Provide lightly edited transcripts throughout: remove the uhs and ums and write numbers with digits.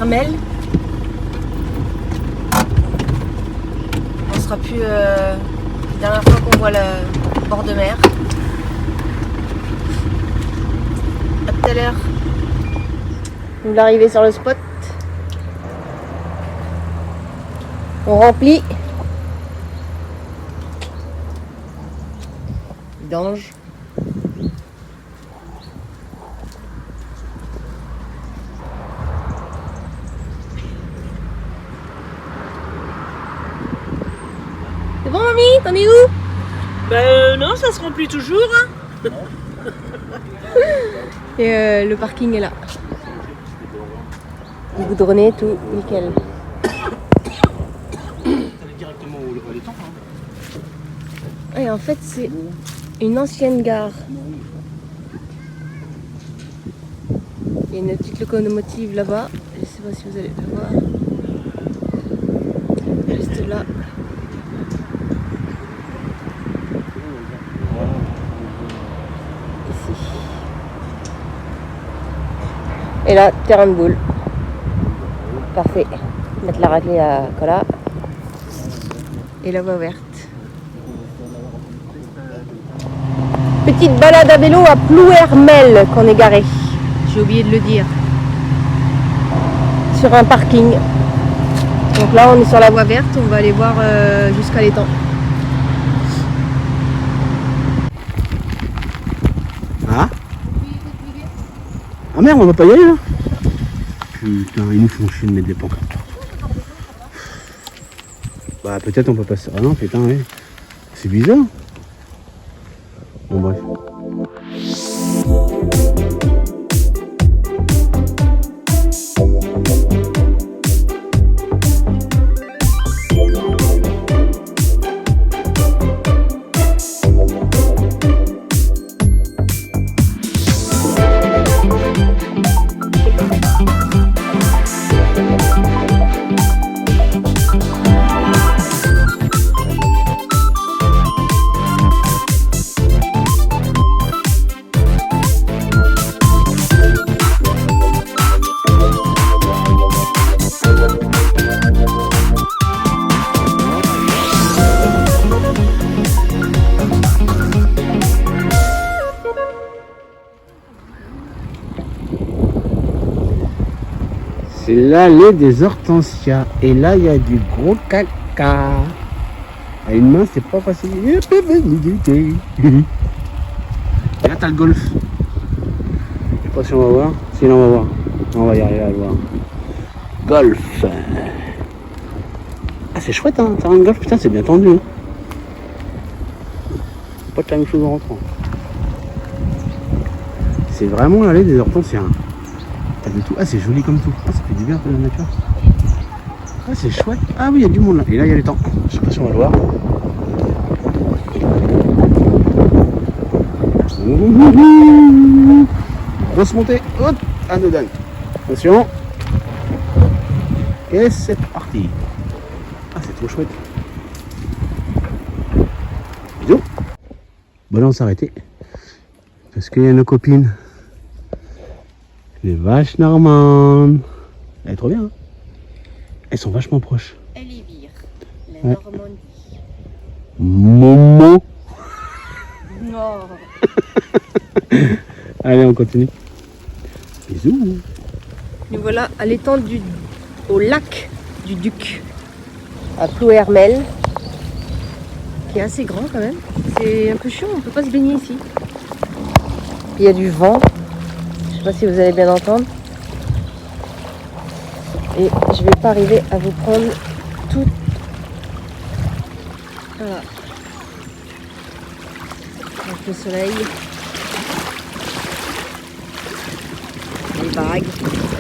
Plouermel. On sera plus la dernière fois qu'on voit le bord de mer. À tout à l'heure. Nous l'arrivée sur le spot. On remplit. Vidange. C'est bon, mamie? T'en es où? Non, ça se remplit toujours. Hein. Et le parking est là. Goudronné, tout nickel. Directement au l'étang. Et en fait, c'est une ancienne gare. Il y a une petite locomotive là-bas. Je ne sais pas si vous allez le voir. Juste là. Ici. Et là, terrain de boule. Parfait. Mettre la raclée à Cola. Et la voie verte. Petite balade à vélo à Plouermel qu'on est garé. J'ai oublié de le dire. Sur un parking. Donc là on est sur la voie verte, on va aller voir jusqu'à l'étang. Ah? Ah merde, on va pas y aller là? Putain, ils nous font chier de mettre des pancartes. Bah peut-être on peut passer. Ah non putain oui. C'est bizarre. Bon bref. C'est l'allée des hortensias. Et là, il y a du gros caca. À une main, c'est pas facile. Et là, t'as le golf. Je sais pas si on va voir. Si, là, on va voir. On va y arriver à le voir. Golf. Ah, c'est chouette, hein. Terrain de golf, putain, c'est bien tendu. Hein. Pas de la même chose en rentrant. C'est vraiment l'allée des hortensias. T'as de tout. Ah, c'est joli comme tout. Ah, ça fait du bien la nature. Ah, c'est chouette. Ah oui, il y a du monde là. Et là, il y a les temps. Je sais pas si on va le voir. Grosse montée. Hop, à nous donne. Attention. Et c'est parti. Ah, c'est trop chouette. Bisous. Bon, là, on s'est arrêté. Parce qu'il y a nos copines. Les vaches normandes. Elle est trop bien. Hein, elles sont vachement proches. Elle y vire. La Ouais. Normandie. Momo. Non. Allez, on continue. Bisous. Nous voilà à l'étang au lac du Duc. À Plouermel. Qui est assez grand quand même. C'est un peu chiant, on peut pas se baigner ici. Il y a du vent. Je sais pas si vous allez bien entendre. Et je vais pas arriver à vous prendre tout. Voilà. Avec le soleil. Les vagues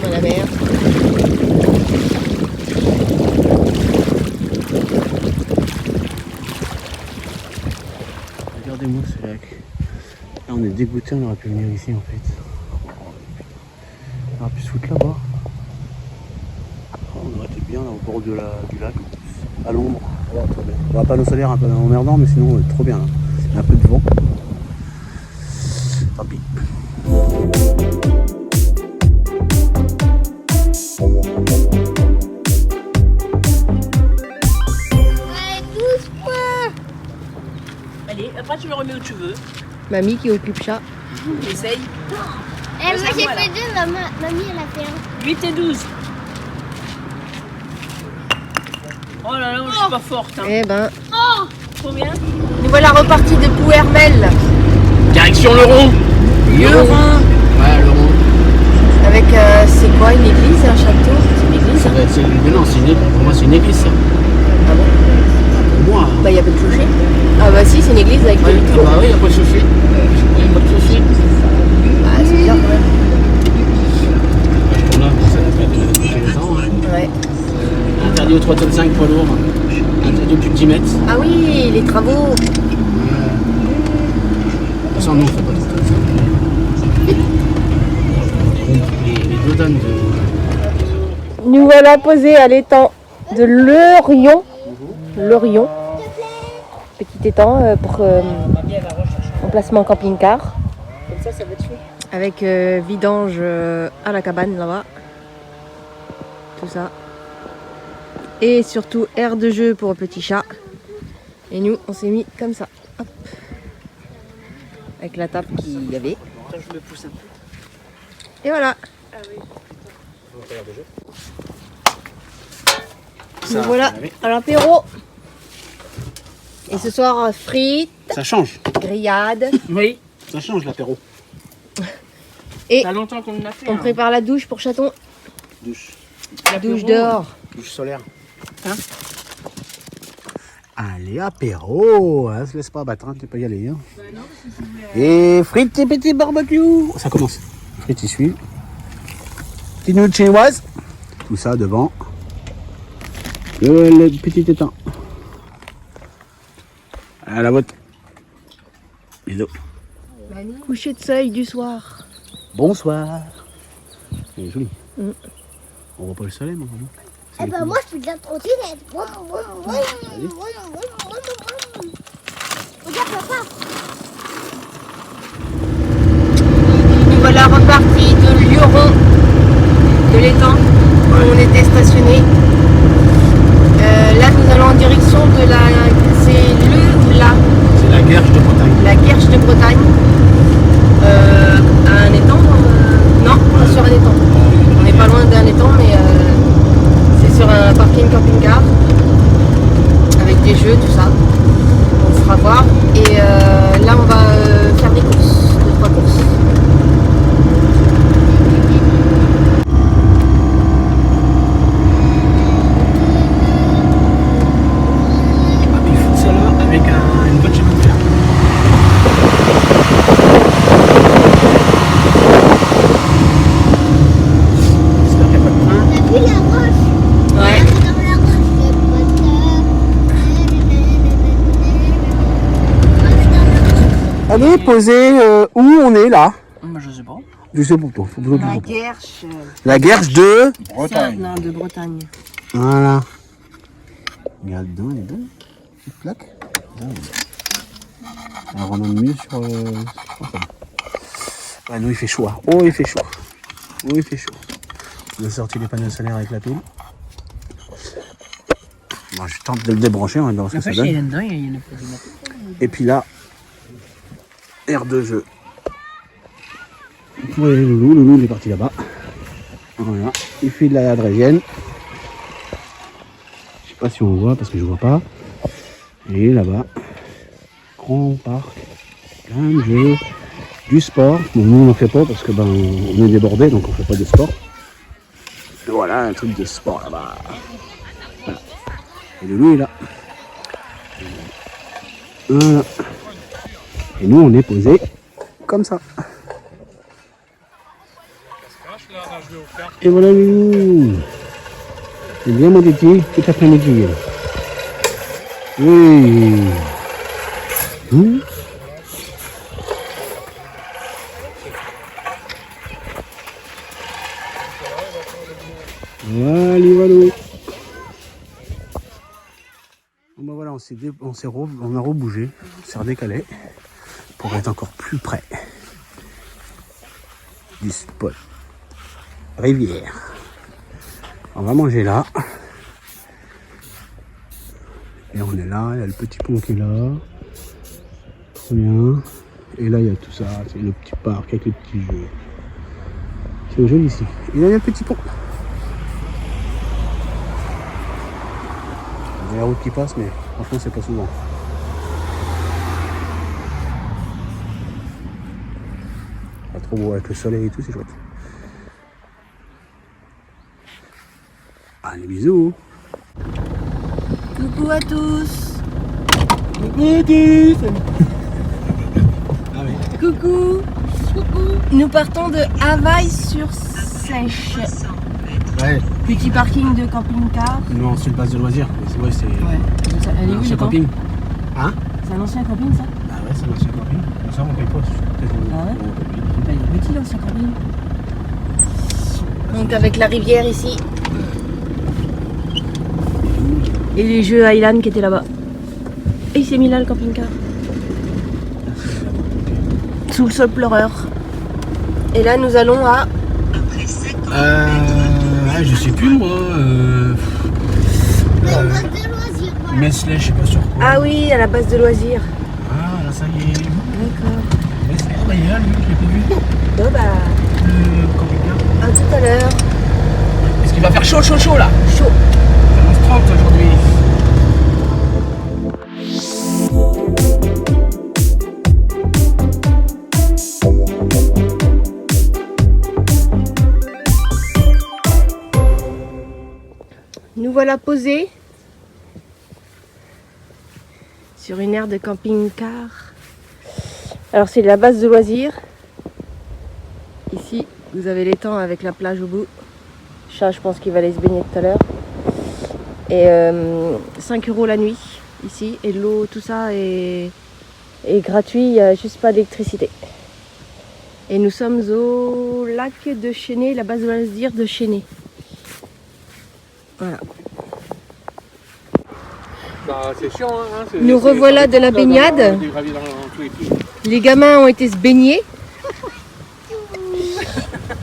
dans la mer. Regardez-moi ce lac. Là, on est dégoûté, on aurait pu venir ici en fait. On aurait pu se foutre là-bas. On aurait été bien là, au bord du lac, à l'ombre. Oh, trop bien. Bon, panneau solaire un peu emmerdant, mais sinon trop bien là. Il y a un peu de vent. Tant pis. le remets où tu veux. Mamie qui occupe chat. Essaye. Eh, moi j'ai fait 2, mamie elle a fait 1. 8 et 12. Oh là là, moi, je suis pas forte. Hein. Eh ben, Combien? nous voilà repartis de Plouermel Direction le rond. Ouais, le rond. avec, c'est quoi, une église, un château? C'est une église, hein? Mais non, pour moi c'est une église ça. Ah bon? Pour moi. Bah, il n'y a pas de clocher. Ah bah si, c'est une église avec des vitraux. Bah oui, il n'y a pas de clocher. Il n'y a pas de clocher. Ah, c'est bien quand même. Je tourne là, ça fait de temps. Hein. Ouais. Interdit au 3 tonnes 5 poids lourd. Interdit au plus de 10 mètres. Ah oui, les travaux. De toute façon, nous on fait pas tout ça. Les 2 tonnes de. Nous voilà posés à l'étang de Leurion. Leurion. Petit étang pour emplacement camping-car. Comme ça va te suivre. Avec vidange à la cabane là-bas. Tout ça. Et surtout aire de jeu pour un petit chat. Et nous, on s'est mis comme ça. Hop. Avec la table qu'il y avait. Attends, je me pousse un peu. Et voilà. Nous voilà à l'apéro. Et ce soir, frites, Ça change. grillades. Oui. Ça change l'apéro. Et Ça longtemps qu'on en a fait. on prépare la douche pour chaton. Douche. La douche dehors. Douche solaire. Hein? Allez, apéro. Hein, se laisse pas battre, hein, tu peux y aller. Hein. Et frites et petits barbecue. Ça commence. Frites, ils suivent. Petite nouilles chinoises. Tout ça devant le petit étang. À la vôtre. Bisous. Coucher de soleil du soir. Bonsoir. C'est joli. On voit pas le soleil, moi. Eh ben moi je fais de la trottinette. Regarde papa. Nous voilà repartis de Luron, de l'étang où on était stationné. Là, nous allons en direction de la. C'est la. C'est la Guerche de Bretagne. La Guerche de Bretagne. À un étang non, pas sur un étang. On n'est pas loin d'un étang, mais c'est sur un parking camping-car. Avec des jeux, tout ça. On se fera voir. Et là, on va faire des courses. 2-3 courses. Ah, puis il faut ça là avec une bonne chemin de fer. J'espère qu'il n'y a pas de train. T'as vu la roche? Ouais. Dans la roche, Allez, posez où on est là. Moi, je sais pas. Je sais pour toi. Faut besoin de La vous. Guerche. La Guerche de. Non, de Bretagne. Voilà. Regarde dedans, elle est belle. Petite plaque. Alors on en mieux sur. Ouais, nous il fait chaud. Hein. Oh, il fait chaud. Oh, il fait chaud. On a sorti les panneaux solaires avec la pile. Bon, je tente de le débrancher, on va voir ce que ça donne. dedans, il y en a pas du matin. Et puis là, aire de jeu. Ouais, Loulou, il est parti là-bas. Voilà, il fait de la drésienne. Je sais pas si on voit parce que je vois pas. Et là-bas, grand parc, plein de jeux, du sport. Bon, nous on n'en fait pas parce que ben on est débordé donc on fait pas de sport. Et voilà un truc de sport là-bas. Voilà. Et Loulou est là. Voilà. Et nous on est posé comme ça. Et voilà Loulou. C'est bien mon titi, tout après-midi. Oui. Voilà. Bon ben voilà, on a rebougé, on s'est redécalé pour être encore plus près du spot rivière. On va manger là. Et on est là, il y a le petit pont qui est là. Très bien. Et là, il y a tout ça. C'est le petit parc avec les petits jeux. C'est joli ici. Et là, il y a le petit pont. Il y a la route qui passe, mais franchement, c'est pas souvent. Pas trop beau avec le soleil et tout, c'est chouette. Allez, bisous. Coucou à tous. Coucou à tous. Ah oui. Coucou. Nous partons de Havaï-sur-Sèche. Ouais. Petit parking de camping-car. Non, c'est une base de loisirs. Ouais, c'est Elle est où, ancien le camp? camping. Hein? C'est un ancien camping, ça? Ah ouais, c'est un ancien camping. Ça, on paye pas. Ah ouais? Il est petit, l'ancien camping. Donc avec la rivière ici. Et les jeux Highland qui étaient là-bas. Et il s'est mis là, le camping-car. Sous le sol pleureur. Et là, nous allons à... Je sais plus moi. Mesley, je sais pas sur quoi. Ah oui, à la base de loisirs. Ah là, ça y est. D'accord. Mesley, oh bah il est là, lui, je l'ai pas vu. Bon bah, Le camping-car. à tout à l'heure. Est-ce qu'il va faire chaud, chaud, chaud là? Chaud. Ça annonce 30 aujourd'hui. Nous voilà posés sur une aire de camping-car. Alors c'est la base de loisirs. Ici, vous avez l'étang avec la plage au bout. Chat, je pense qu'il va aller se baigner tout à l'heure. Et 5 € la nuit ici. Et l'eau, tout ça est gratuit. Il n'y a juste pas d'électricité. Et nous sommes au lac de Chénet, la base de loisirs de Chénet. Voilà. Bah, c'est chiant, hein. Nous revoilà de la baignade. Les gamins ont été se baigner.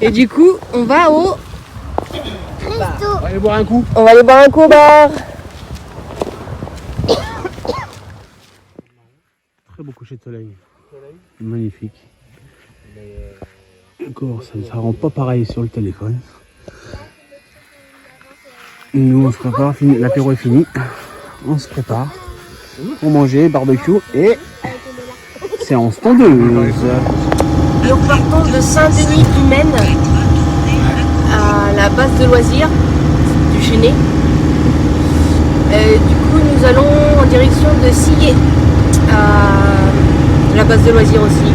Et du coup, on va au... On va aller boire un coup. On va aller boire un coup au bar. Très beau coucher de soleil. Magnifique. Encore, ça rend pas pareil sur le téléphone. Nous, on se prépare, l'apéro est fini. On se prépare pour manger, barbecue et séance tondeuse. Nous partons de Saint-Denis-du-Maine à la base de loisirs du Chénet. Du coup, nous allons en direction de Sillé, à la base de loisirs aussi.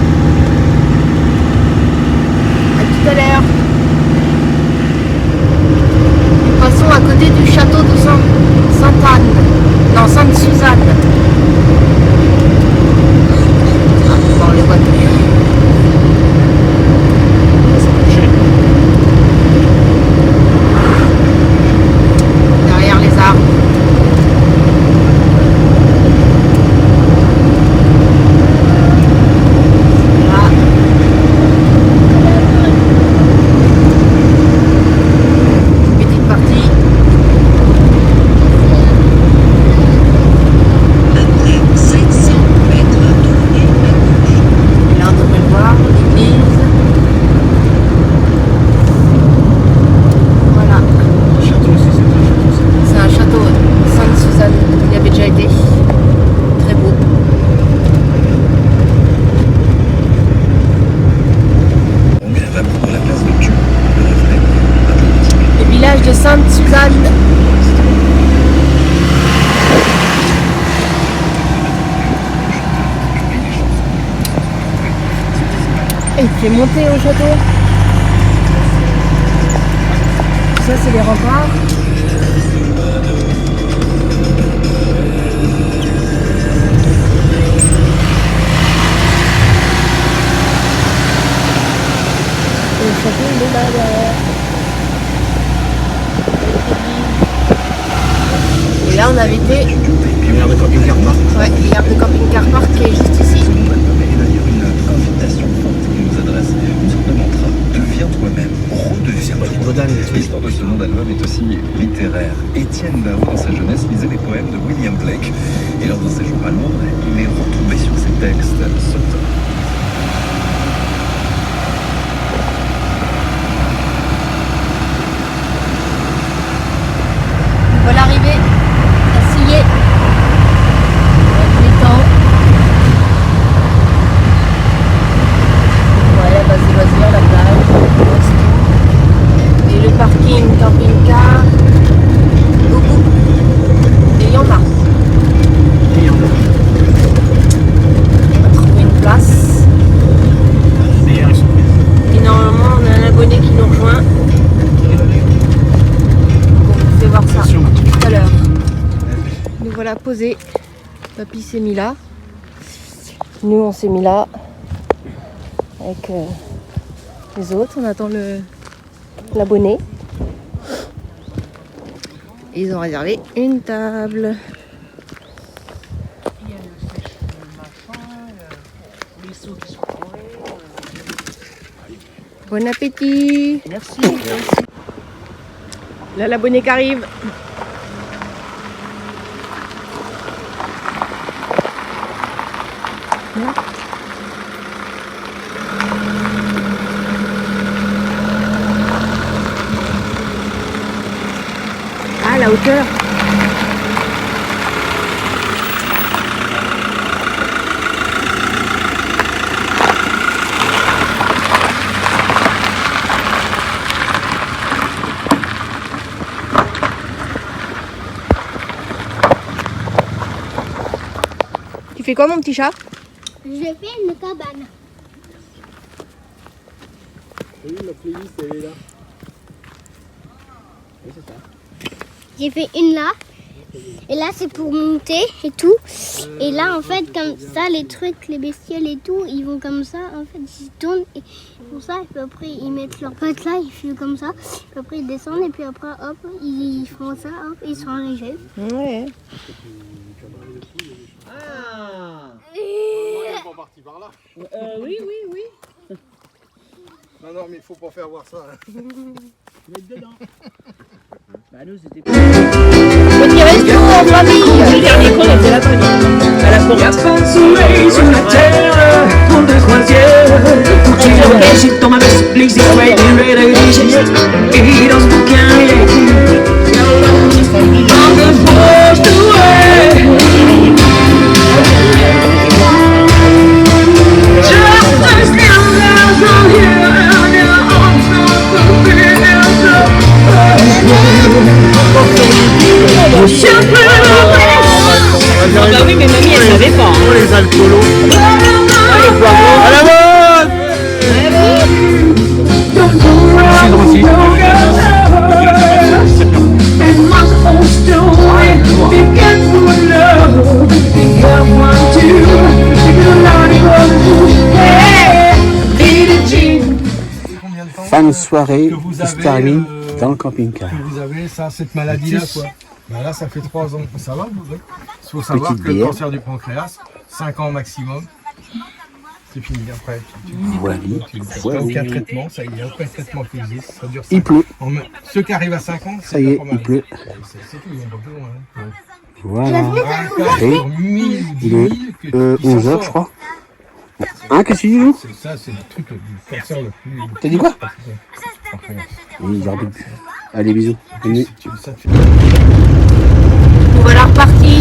À tout à l'heure. Nous passons à côté du château de Sainte-Anne. Non, Sainte-Suzanne. Ah, on les voit tous. Derrière les arbres. Là. Petite partie. Sainte-Suzanne. Et il fait monter au château. Ça, c'est les remparts. Et le château, il est là derrière. Et là, on avait été... L'aire de camping-car park. Ouais, l'aire de camping-car park qui est juste ici. Et d'ailleurs une invitation forte qui nous adresse une sorte de mantra. Deviens toi-même, redeviens. L'histoire de ce nom d'album est aussi littéraire. Étienne Dao, dans sa jeunesse, lisait les poèmes de William Blake. Et lors d'un séjour à Londres, il est retombé sur cette texte sautant. Voilà l'arrivée à Sillé. Avec les temps. Ouais, la base de loisirs, la plage, le resto. Et le parking camping-car. Au bout. Et il y en a. On va trouver une place. Et normalement, on a un abonné qui nous rejoint. On fait voir ça tout à l'heure. Nous voilà posés. Papy s'est mis là. Nous, on s'est mis là. Avec les autres. On attend l'abonné. Et ils ont réservé une table. Bon appétit. Merci. Là, l'abonné qui arrive. Ah, la hauteur. Tu fais quoi, mon petit chat? Je fais une cabane. J'ai fait une là. Et là, c'est pour monter et tout. Et là, en fait, comme ça, les trucs, les bestioles et tout, ils vont comme ça. En fait, ils tournent et pour ça. Et puis après, ils mettent leurs pattes là, ils font comme ça. Puis après, ils descendent et puis après, hop, ils font ça, hop, ils sont arrivés. Ouais. Ah. On est pas parti par là. Oui, oui, oui. Non, non, mais il faut pas faire voir ça. Hein. Mettre dedans. Bah nous c'était Petit resto en famille. le dernier qu'on a fait la bonne. À la forêt. Ah bah oui mais mamie elle savait pas. Oh les alcoolos. À la mode. Fin de soirée Que vous qui se avez, termine dans le camping-car. Que vous avez ça, cette maladie-là, quoi. Bah là, ça fait 3 ans. Ça va, vous? Il faut savoir Petite que le bière. cancer du pancréas, 5 ans maximum. C'est fini après. Voilà. Aucun traitement, ça y est, aucun traitement qui existe. Ça dure 5 Il pleut. ans. Ceux qui arrivent à 5 ans, Ça y est, pas mal. il pleut. C'est tout, ils vont pas plus loin. Hein. Voilà. Un cas Et sur 1000 ou 10 il 000 est qui s'en 11h, sort. je crois. Hein, qu'est-ce que tu dis, Lou? C'est ça, c'est le truc du cancer le plus. T'as dit quoi? Pancréas. Oui, j'en doute plus. Allez, bisous. Bonne nuit. Tu veux ça, tu Voilà reparti